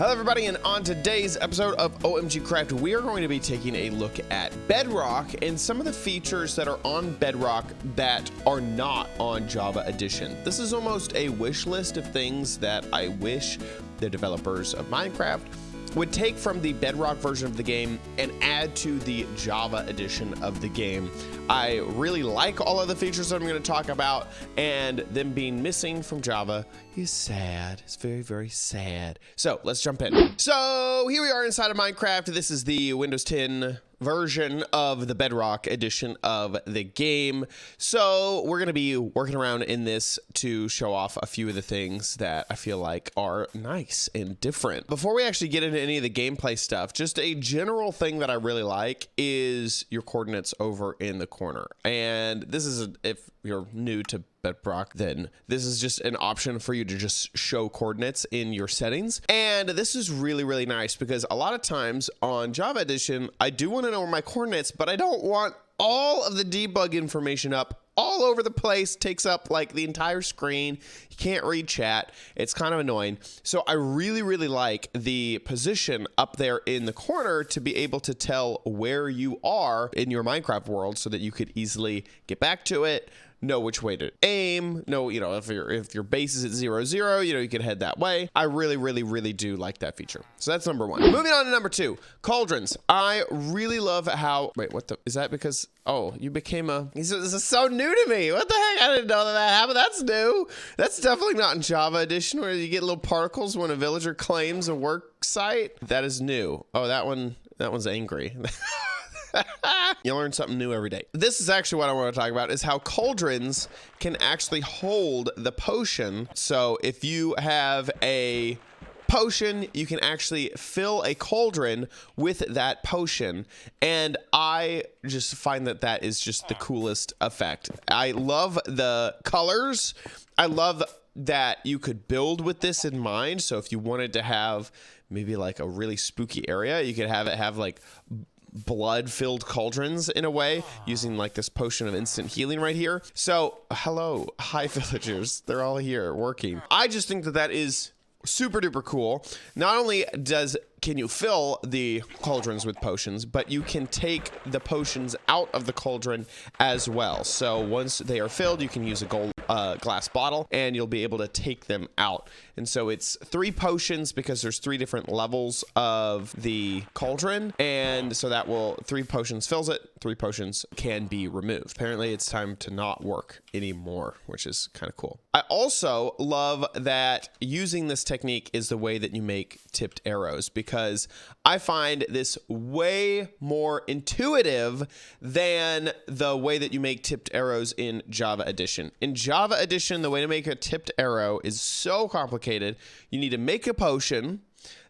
Hello everybody, and on today's episode of OMG Craft, we are going to be taking a look at Bedrock and some of the features that are on Bedrock that are not on Java Edition. This is almost a wish list of things that I wish the developers of Minecraft would take from the Bedrock version of the game and add to the Java edition of the game. I really like all of the features that I'm going to talk about, and them being missing from Java is sad. It's very, very sad. So let's jump in. So here we are inside of Minecraft. This is the Windows 10 version of the Bedrock edition of the game. So we're going to be working around in this to show off a few of the things that I feel like are nice and different. Before we actually get into any of the gameplay stuff, just a general thing that I really like is your coordinates over in the corner. And this is, if you're new to Bedrock, then this is just an option for you to just show coordinates in your settings. And this is really, really nice because a lot of times on Java Edition, I do want to know where my coordinates, but I don't want all of the debug information up all over the place. Takes up like the entire screen. You can't read chat. It's kind of annoying. So I really, really like the position up there in the corner to be able to tell where you are in your Minecraft world so that you could easily get back to it, know which way to aim, know, you know, if your base is at 0, 0, you know, you can head that way. I really, really, really do like that feature. So that's number one. Moving on to number two, cauldrons. I really love how, wait, what the, is that because, oh, you became a, this is so new to me. What the heck? I didn't know that happened. That's new. That's definitely not in Java Edition where you get little particles when a villager claims a work site. That is new. Oh, that one's angry. You learn something new every day. This is actually what I want to talk about, is how cauldrons can actually hold the potion. So if you have a potion, you can actually fill a cauldron with that potion. And I just find that that is just the coolest effect. I love the colors. I love that you could build with this in mind. So if you wanted to have maybe like a really spooky area, you could have it have like blood-filled cauldrons in a way, using like this potion of instant healing right here. So hello, hi villagers, they're all here working. I just think that that is super duper cool. Not only can you fill the cauldrons with potions, but you can take the potions out of the cauldron as well. So once they are filled, you can use a glass bottle and you'll be able to take them out. And so it's 3 potions because there's 3 different levels of the cauldron. And so that will, 3 potions fills it, 3 potions can be removed. Apparently it's time to not work anymore, which is kind of cool. I also love that using this technique is the way that you make tipped arrows, because I find this way more intuitive than the way that you make tipped arrows in Java Edition. In Java Edition, the way to make a tipped arrow is so complicated. You need to make a potion,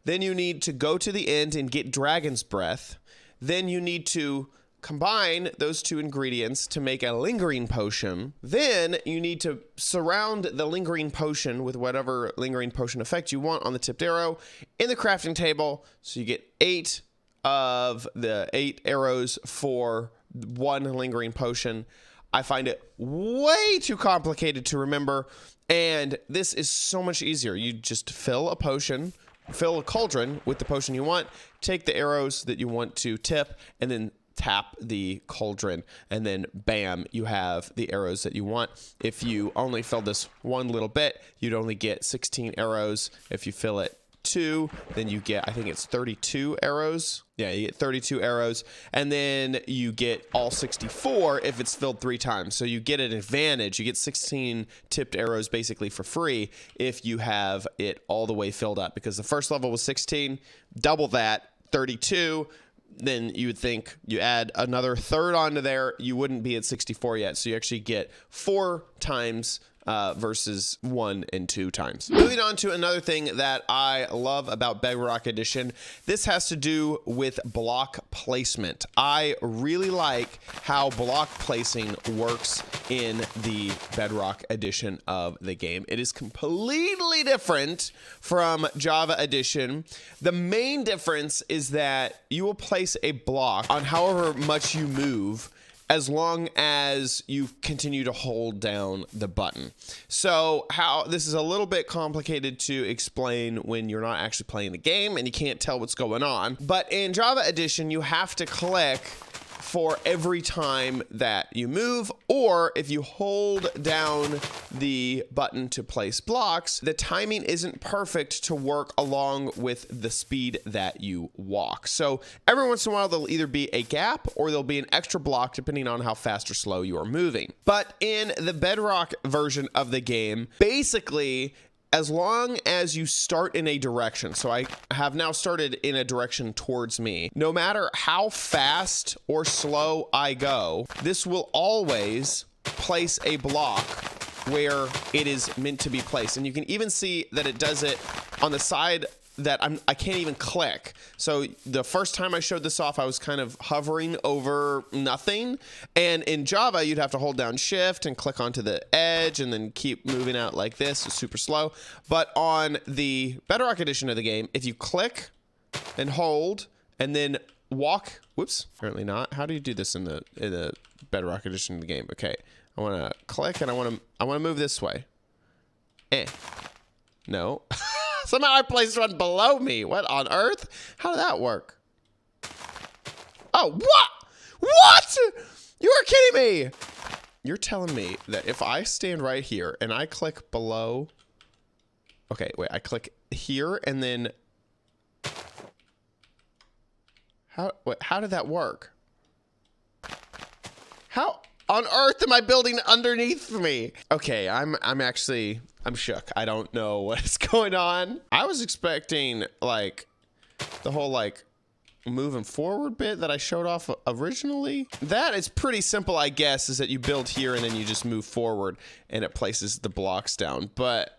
then you need to go to the end and get dragon's breath, then you need to combine those 2 ingredients to make a lingering potion. Then you need to surround the lingering potion with whatever lingering potion effect you want on the tipped arrow in the crafting table. So you get 8 of the 8 arrows for 1 lingering potion. I find it way too complicated to remember, and this is so much easier. You just fill a potion, fill a cauldron with the potion you want, take the arrows that you want to tip, and then tap the cauldron, and then bam, you have the arrows that you want. If you only fill this one little bit, you'd only get 16 arrows. If you fill it 2, then you get, I think it's 32 arrows. Yeah, you get 32 arrows, and then you get all 64 if it's filled 3 times. So you get an advantage. You get 16 tipped arrows basically for free if you have it all the way filled up, because the first level was 16, double that, 32. Then you would think you add another third onto there, you wouldn't be at 64 yet. So you actually get 4 times versus 1 and 2 times. Moving on to another thing that I love about Bedrock Edition. This has to do with block placement. I really like how block placing works in the Bedrock Edition of the game. It is completely different from Java Edition. The main difference is that you will place a block on however much you move, as long as you continue to hold down the button. So how this is a little bit complicated to explain when you're not actually playing the game and you can't tell what's going on. But in Java Edition, you have to click for every time that you move, or if you hold down the button to place blocks, the timing isn't perfect to work along with the speed that you walk. So every once in a while, there'll either be a gap or there'll be an extra block depending on how fast or slow you are moving. But in the Bedrock version of the game, basically, as long as you start in a direction, so I have now started in a direction towards me, no matter how fast or slow I go, this will always place a block where it is meant to be placed. And you can even see that it does it on the side that I can't even click. So the first time I showed this off, I was kind of hovering over nothing. And in Java, you'd have to hold down shift and click onto the edge and then keep moving out like this. It's super slow. But on the Bedrock edition of the game, if you click and hold and then walk, whoops, apparently not. How do you do this in the Bedrock edition of the game? Okay, I want to click and I want to move this way. No. Somehow I placed one below me. What on earth? How did that work? Oh, what? What? You are kidding me. You're telling me that if I stand right here and I click below. Okay, wait, I click here and then. How did that work? How on earth am I building underneath me? Okay, I'm shook. I don't know what's going on. I was expecting like the whole like moving forward bit that I showed off originally. That is pretty simple, I guess, is that you build here and then you just move forward and it places the blocks down. But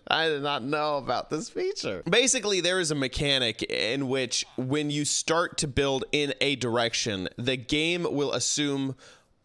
I did not know about this feature. Basically, there is a mechanic in which when you start to build in a direction, the game will assume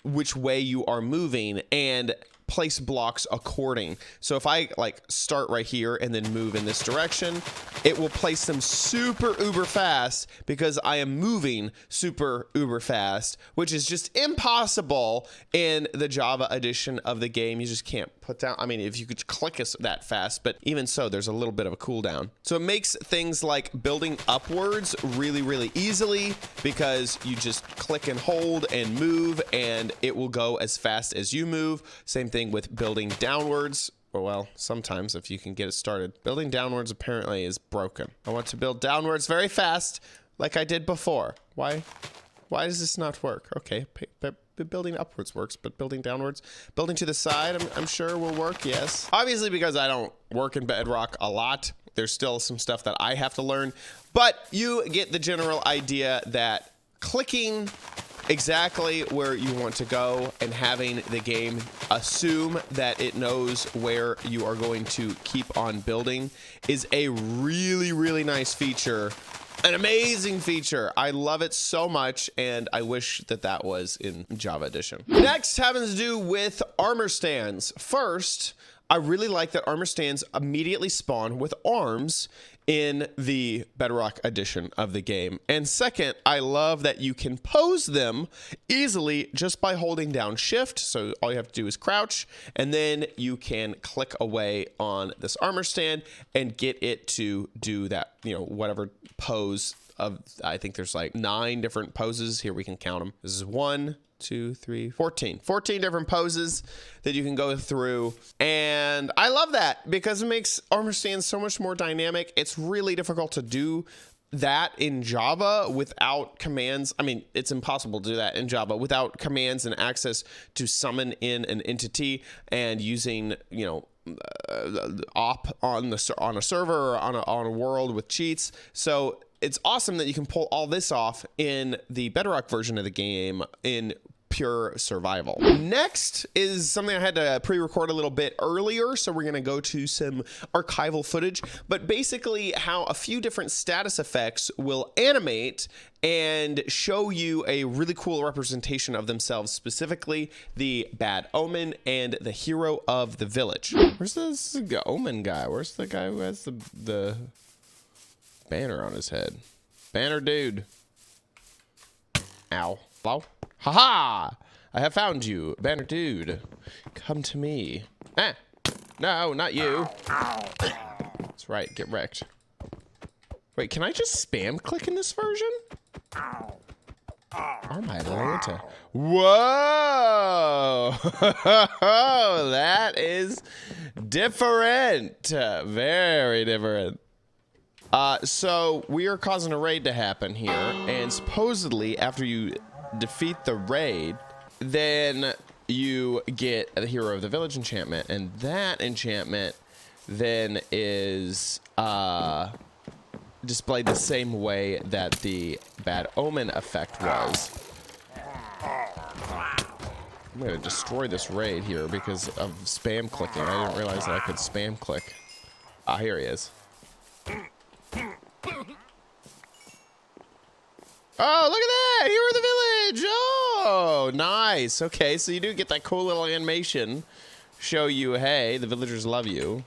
which way you are moving and place blocks according. So if I like start right here and then move in this direction, it will place them super uber fast because I am moving super uber fast, which is just impossible in the Java edition of the game. You just can't put down, I mean, if you could click us that fast, but even so, there's a little bit of a cooldown. So it makes things like building upwards really, really easily because you just click and hold and move and it will go as fast as you move. Same thing with building downwards. Well, sometimes if you can get it started. Building downwards apparently is broken. I want to build downwards very fast like I did before. Why does this not work? Okay, building upwards works, but building downwards, building to the side, I'm sure will work, yes. Obviously, because I don't work in Bedrock a lot, there's still some stuff that I have to learn, but you get the general idea that clicking exactly where you want to go and having the game assume that it knows where you are going to keep on building is a really, really nice feature. An amazing feature. I love it so much, and I wish that that was in Java Edition. Next, having to do with armor stands. First, I really like that armor stands immediately spawn with arms in the Bedrock edition of the game. And second, I love that you can pose them easily just by holding down shift. So all you have to do is crouch, and then you can click away on this armor stand and get it to do that, you know, whatever pose of, I think there's like 9 different poses. Here we can count them. This is 1, 2, 3, 14 different poses that you can go through, and I love that because it makes armor stands so much more dynamic. It's really difficult to do that in Java without commands. I mean, it's impossible to do that in Java without commands and access to summon in an entity and using, you know, op on a server or on a world with cheats. So it's awesome that you can pull all this off in the Bedrock version of the game in pure survival. Next is something I had to pre-record a little bit earlier, so we're gonna go to some archival footage, but basically how a few different status effects will animate and show you a really cool representation of themselves, specifically the Bad Omen and the Hero of the Village. Where's this Omen guy? Where's the guy who has the banner on his head? Banner dude. Ow. Hello? Haha! I have found you, Banner Dude. Come to me. Eh. No, not you. That's right, get wrecked. Wait, can I just spam click in this version? Oh my Atlanta. Whoa! That is different. Very different. So we are causing a raid to happen here, and supposedly after you defeat the raid, then you get the Hero of the Village enchantment, and that enchantment then is displayed the same way that the Bad Omen effect was. I'm gonna destroy this raid here because of spam clicking. I didn't realize that I could spam click. Ah, here he is. Oh, look at that! Hero of the Village! Oh, nice. Okay, so you do get that cool little animation. Show you, hey, the villagers love you.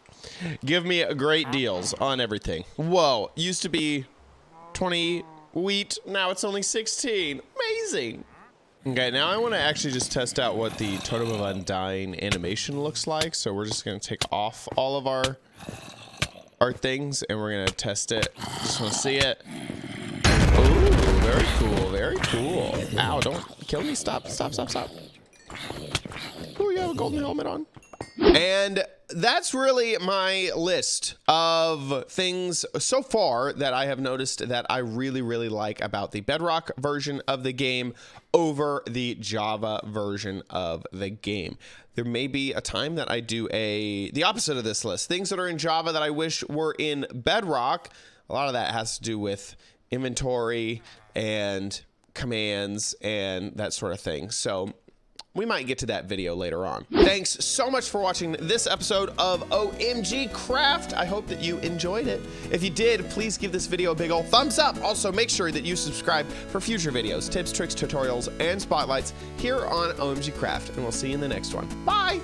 Give me great deals on everything. Whoa, used to be 20 wheat, now it's only 16. Amazing. Okay, now I want to actually just test out what the Totem of Undying animation looks like. So we're just going to take off all of our things and we're going to test it. Just want to see it. Ooh, very cool, very cool. Ow, don't kill me. Stop, stop, stop, stop. Ooh, you have a golden helmet on. And that's really my list of things so far that I have noticed that I really, really like about the Bedrock version of the game over the Java version of the game. There may be a time that I do the opposite of this list. Things that are in Java that I wish were in Bedrock. A lot of that has to do with inventory and commands and that sort of thing. So we might get to that video later on. Thanks so much for watching this episode of OMG Craft. I hope that you enjoyed it. If you did, please give this video a big ol' thumbs up. Also, make sure that you subscribe for future videos, tips, tricks, tutorials, and spotlights here on OMG Craft. And we'll see you in the next one. Bye!